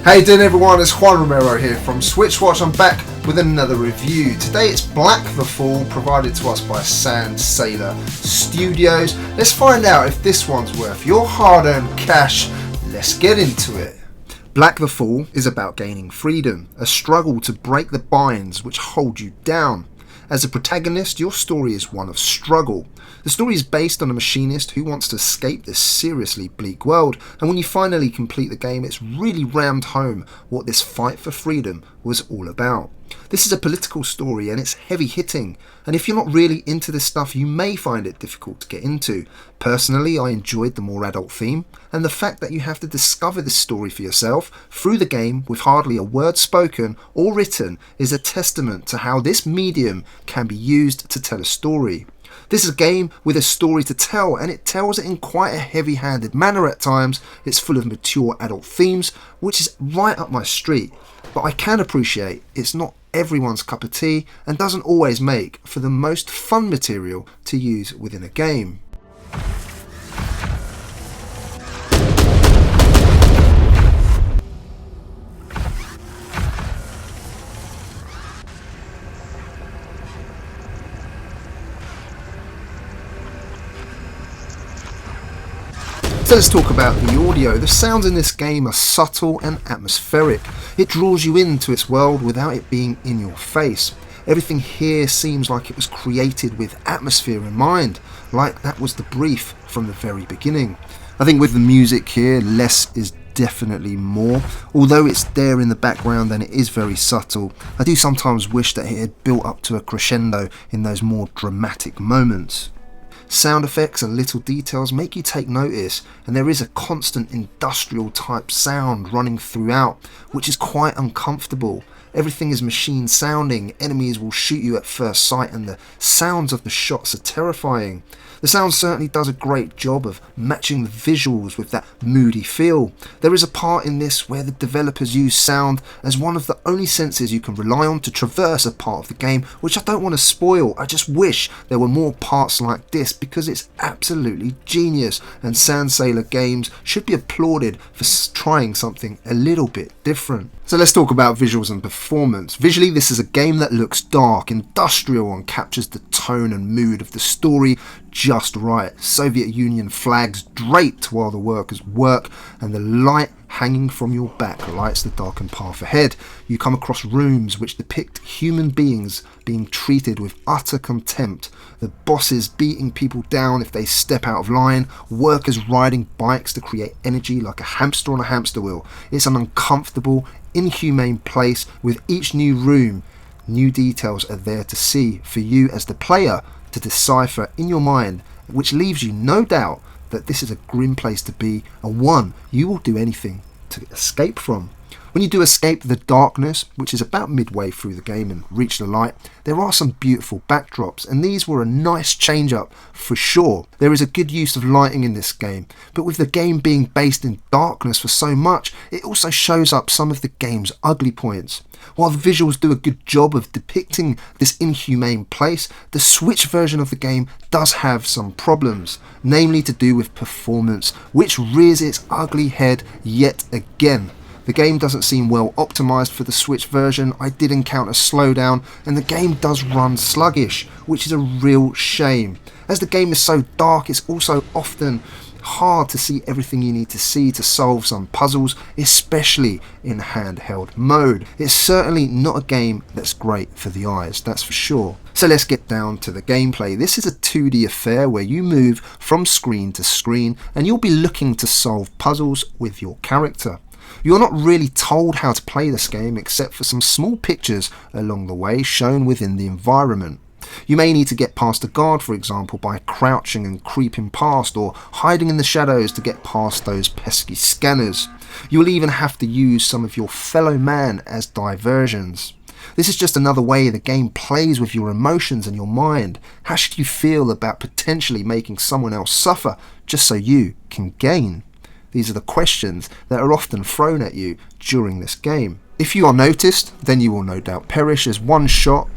How you doing, everyone? It's Juan Romero here from Switchwatch. I'm back with another review. Today it's Black the Fall, provided to us by Sand Sailor Studios. Let's find out if this one's worth your hard-earned cash. Let's get into it. Black the Fall is about gaining freedom, a struggle to break the binds which hold you down. As a protagonist, your story is one of struggle. The story is based on a machinist who wants to escape this seriously bleak world, and when you finally complete the game, it's really rammed home what this fight for freedom was all about. This is a political story and it's heavy hitting, and if you're not really into this stuff, you may find it difficult to get into. Personally, I enjoyed the more adult theme, and the fact that you have to discover this story for yourself through the game with hardly a word spoken or written is a testament to how this medium can be used to tell a story. This is a game with a story to tell, and it tells it in quite a heavy-handed manner at times. It's full of mature adult themes, which is right up my street. But I can appreciate it's not everyone's cup of tea and doesn't always make for the most fun material to use within a game. So let's talk about the audio. The sounds in this game are subtle and atmospheric. It draws you into its world without it being in your face. Everything here seems like it was created with atmosphere in mind, like that was the brief from the very beginning. I think with the music here, less is definitely more. Although it's there in the background and it is very subtle, I do sometimes wish that it had built up to a crescendo in those more dramatic moments. Sound effects and little details make you take notice, and there is a constant industrial type sound running throughout, which is quite uncomfortable. Everything is machine sounding, enemies will shoot you at first sight, and the sounds of the shots are terrifying. The sound certainly does a great job of matching the visuals with that moody feel. There is a part in this where the developers use sound as one of the only senses you can rely on to traverse a part of the game, which I don't want to spoil. I just wish there were more parts like this because it's absolutely genius, and Sand Sailor Games should be applauded for trying something a little bit different. So let's talk about visuals and performance. Visually, this is a game that looks dark, industrial, and captures the tone and mood of the story just right. Soviet Union flags draped while the workers work, and the light hanging from your back lights the darkened path ahead. You come across rooms which depict human beings being treated with utter contempt, the bosses beating people down if they step out of line, workers riding bikes to create energy like a hamster on a hamster wheel. It's an uncomfortable, inhumane place. With each new room, new details are there to see for you as the player to decipher in your mind, which leaves you no doubt that this is a grim place to be, and one you will do anything to escape from. When you do escape the darkness, which is about midway through the game, and reach the light, there are some beautiful backdrops, and these were a nice change up for sure. There is a good use of lighting in this game, but with the game being based in darkness for so much, it also shows up some of the game's ugly points. While the visuals do a good job of depicting this inhumane place, the Switch version of the game does have some problems, namely to do with performance, which rears its ugly head yet again. The game doesn't seem well optimised for the Switch version. I did encounter slowdown, and the game does run sluggish, which is a real shame. As the game is so dark, it's also often hard to see everything you need to see to solve some puzzles, especially in handheld mode. It's certainly not a game that's great for the eyes, that's for sure. So let's get down to the gameplay. This is a 2D affair where you move from screen to screen, and you'll be looking to solve puzzles with your character. You're not really told how to play this game except for some small pictures along the way shown within the environment. You may need to get past a guard, for example, by crouching and creeping past, or hiding in the shadows to get past those pesky scanners. You will even have to use some of your fellow man as diversions. This is just another way the game plays with your emotions and your mind. How should you feel about potentially making someone else suffer just so you can gain? These are the questions that are often thrown at you during this game. If you are noticed, then you will no doubt perish, as one shot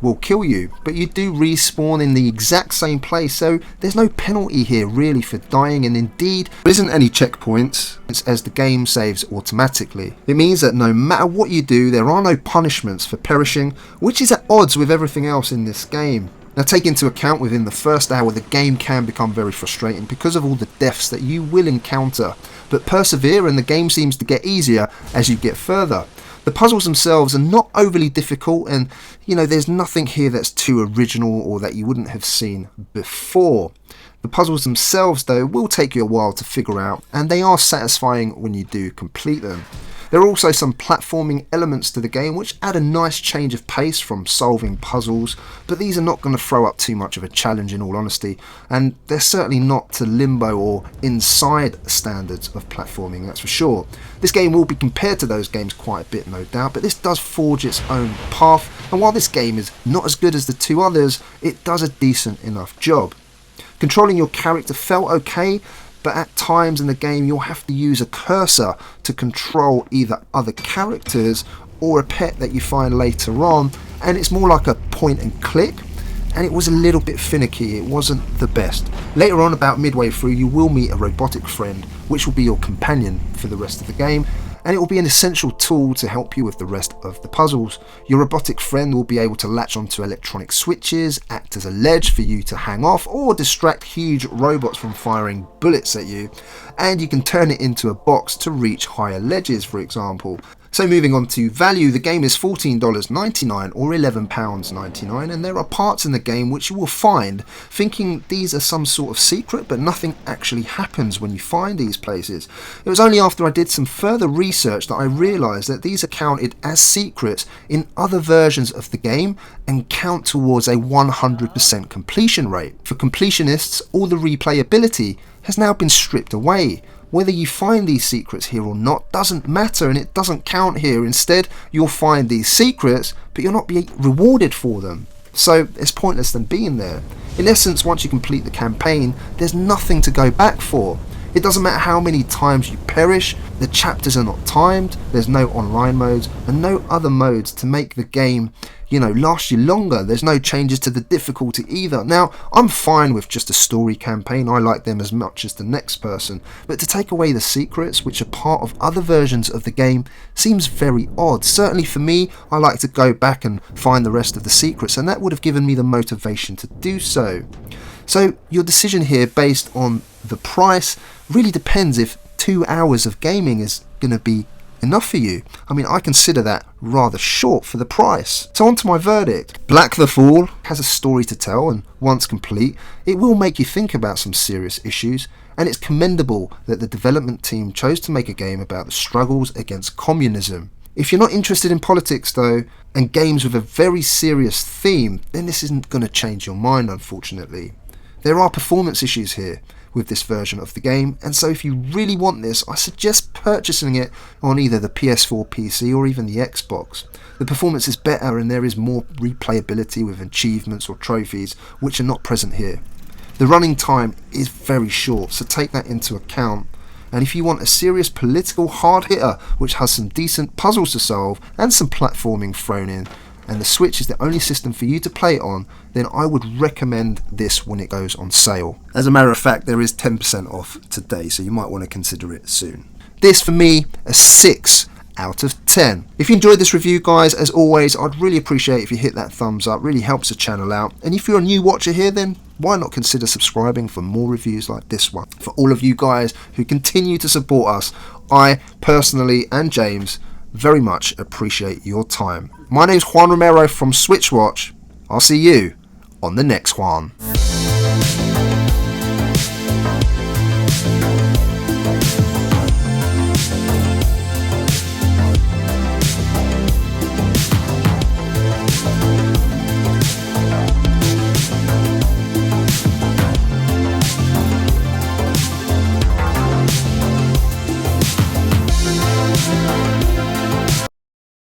will kill you, but you do respawn in the exact same place, so there's no penalty here really for dying, and indeed there isn't any checkpoints as the game saves automatically. It means that no matter what you do, there are no punishments for perishing, which is at odds with everything else in this game. Now, take into account within the first hour the game can become very frustrating because of all the deaths that you will encounter, but persevere and the game seems to get easier as you get further. The puzzles themselves are not overly difficult, and there's nothing here that's too original or that you wouldn't have seen before. The puzzles themselves though will take you a while to figure out, and they are satisfying when you do complete them. There are also some platforming elements to the game which add a nice change of pace from solving puzzles, but these are not going to throw up too much of a challenge in all honesty, and they're certainly not to Limbo or Inside standards of platforming, that's for sure. This game will be compared to those games quite a bit, no doubt, but this does forge its own path, and while this game is not as good as the two others, it does a decent enough job. Controlling your character felt okay, but at times in the game you'll have to use a cursor to control either other characters or a pet that you find later on, and it's more like a point and click, and it was a little bit finicky. It wasn't the best. Later on, about midway through, you will meet a robotic friend which will be your companion for the rest of the game, and it will be an essential tool to help you with the rest of the puzzles. Your robotic friend will be able to latch onto electronic switches, act as a ledge for you to hang off, or distract huge robots from firing bullets at you, and you can turn it into a box to reach higher ledges, for example. So moving on to value, the game is $14.99 or £11.99, and there are parts in the game which you will find thinking these are some sort of secret, but nothing actually happens when you find these places. It was only after I did some further research that I realised that these are counted as secrets in other versions of the game and count towards a 100% completion rate. For completionists, all the replayability has now been stripped away. Whether you find these secrets here or not doesn't matter, and it doesn't count here. Instead, you'll find these secrets, but you'll not be rewarded for them. So it's pointless them being there. In essence, once you complete the campaign, there's nothing to go back for. It doesn't matter how many times you perish, the chapters are not timed, there's no online modes, and no other modes to make the game, last you longer. There's no changes to the difficulty either. Now, I'm fine with just a story campaign, I like them as much as the next person, but to take away the secrets, which are part of other versions of the game, seems very odd. Certainly for me, I like to go back and find the rest of the secrets, and that would have given me the motivation to do so. So your decision here based on the price really depends if 2 hours of gaming is going to be enough for you. I mean, I consider that rather short for the price. So on to my verdict. Black the Fall has a story to tell, and once complete, it will make you think about some serious issues, and it's commendable that the development team chose to make a game about the struggles against communism. If you're not interested in politics though, and games with a very serious theme, then this isn't going to change your mind, unfortunately. There are performance issues here with this version of the game, and so if you really want this, I suggest purchasing it on either the PS4, PC or even the Xbox. The performance is better and there is more replayability with achievements or trophies which are not present here. The running time is very short, so take that into account. And if you want a serious political hard hitter which has some decent puzzles to solve and some platforming thrown in, and the Switch is the only system for you to play it on, then I would recommend this when it goes on sale. As a matter of fact, there is 10% off today, so you might want to consider it soon. This, for me, a 6 out of 10. If you enjoyed this review, guys, as always, I'd really appreciate if you hit that thumbs up. Really helps the channel out. And if you're a new watcher here, then why not consider subscribing for more reviews like this one? For all of you guys who continue to support us, I personally and James very much appreciate your time. My name's Juan Romero from Switchwatch. I'll see you on the next one.